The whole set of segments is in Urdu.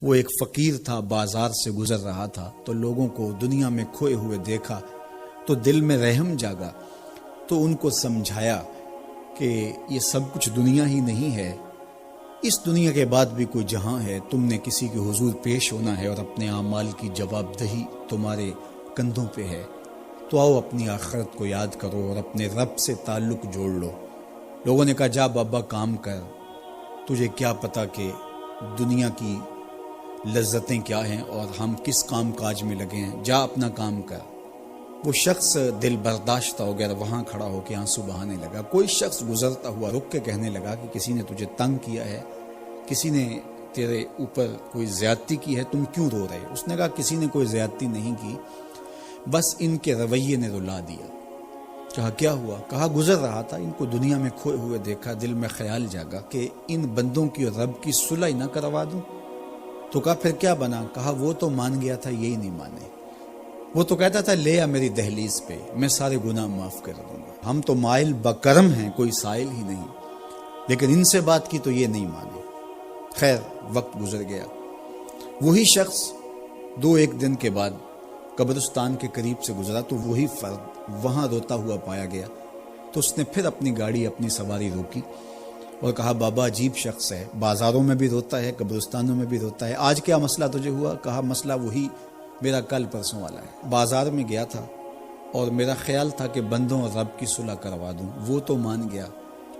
وہ ایک فقیر تھا، بازار سے گزر رہا تھا تو لوگوں کو دنیا میں کھوئے ہوئے دیکھا تو دل میں رحم جاگا، تو ان کو سمجھایا کہ یہ سب کچھ دنیا ہی نہیں ہے، اس دنیا کے بعد بھی کوئی جہاں ہے، تم نے کسی کے حضور پیش ہونا ہے اور اپنے اعمال کی جواب دہی تمہارے کندھوں پہ ہے، تو آؤ اپنی آخرت کو یاد کرو اور اپنے رب سے تعلق جوڑ لو۔ لوگوں نے کہا جا بابا کام کر، تجھے کیا پتا کہ دنیا کی لذتیں کیا ہیں اور ہم کس کام کاج میں لگے ہیں، جا اپنا کام کر۔ وہ شخص دل برداشتہ ہو گیا، وہاں کھڑا ہو کے آنسو بہانے لگا۔ کوئی شخص گزرتا ہوا رک کے کہنے لگا کہ کسی نے تجھے تنگ کیا ہے، کسی نے تیرے اوپر کوئی زیادتی کی ہے، تم کیوں رو رہے؟ اس نے کہا کسی نے کوئی زیادتی نہیں کی، بس ان کے رویے نے رلا دیا۔ کہا کیا ہوا؟ کہا گزر رہا تھا، ان کو دنیا میں کھوئے ہوئے دیکھا، دل میں خیال جاگا کہ ان بندوں کی اور رب کی صلح نہ کروا دوں۔ تو کہا پھر کیا بنا؟ کہا وہ تو مان گیا تھا، یہی نہیں مانے۔ وہ تو کہتا تھا لے آ میری دہلیز پہ، میں سارے گناہ معاف کر دوں گا، ہم تو مائل بکرم ہیں، کوئی سائل ہی نہیں، لیکن ان سے بات کی تو یہ نہیں مانے۔ خیر وقت گزر گیا، وہی شخص دو ایک دن کے بعد قبرستان کے قریب سے گزرا تو وہی فرد وہاں روتا ہوا پایا گیا۔ تو اس نے پھر اپنی گاڑی، اپنی سواری روکی اور کہا بابا عجیب شخص ہے، بازاروں میں بھی روتا ہے، قبرستانوں میں بھی روتا ہے، آج کیا مسئلہ تجھے ہوا؟ کہا مسئلہ وہی میرا کل پرسوں والا ہے، بازار میں گیا تھا اور میرا خیال تھا کہ بندوں اور رب کی صلح کروا دوں، وہ تو مان گیا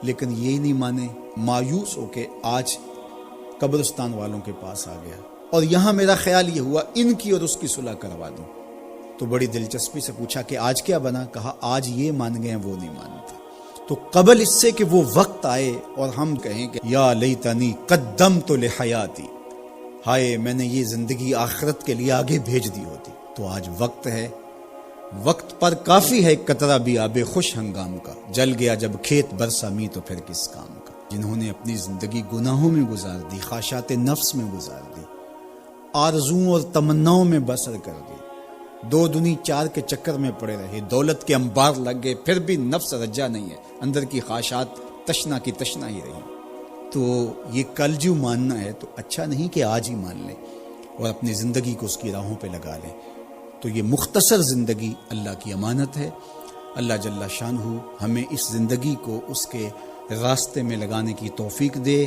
لیکن یہی نہیں مانے، مایوس ہو کے آج قبرستان والوں کے پاس آ گیا اور یہاں میرا خیال یہ ہوا ان کی اور اس کی صلح کروا دوں۔ تو بڑی دلچسپی سے پوچھا کہ آج کیا بنا؟ کہا آج یہ مان گئے وہ نہیں مانتا، تو قبل اس سے کہ وہ وقت آئے اور ہم کہیں کہ یا لیتنی قدمت لحیاتی، ہائے میں نے یہ زندگی آخرت کے لیے آگے بھیج دی ہوتی، تو آج وقت ہے، وقت پر کافی ہے ایک قطرہ بھی آب خوش ہنگام کا، جل گیا جب کھیت برسا می تو پھر کس کام کا۔ جنہوں نے اپنی زندگی گناہوں میں گزار دی، خواہشات نفس میں گزار دی، آرزوؤں اور تمناؤں میں بسر کر دی، دو دنی چار کے چکر میں پڑے رہے، دولت کے انبار لگ گئے، پھر بھی نفس رجا نہیں ہے، اندر کی خواہشات تشنا کی تشنا ہی رہی، تو یہ کل جو ماننا ہے تو اچھا نہیں کہ آج ہی مان لیں اور اپنی زندگی کو اس کی راہوں پہ لگا لیں۔ تو یہ مختصر زندگی اللہ کی امانت ہے، اللہ جل شانہ ہمیں اس زندگی کو اس کے راستے میں لگانے کی توفیق دے۔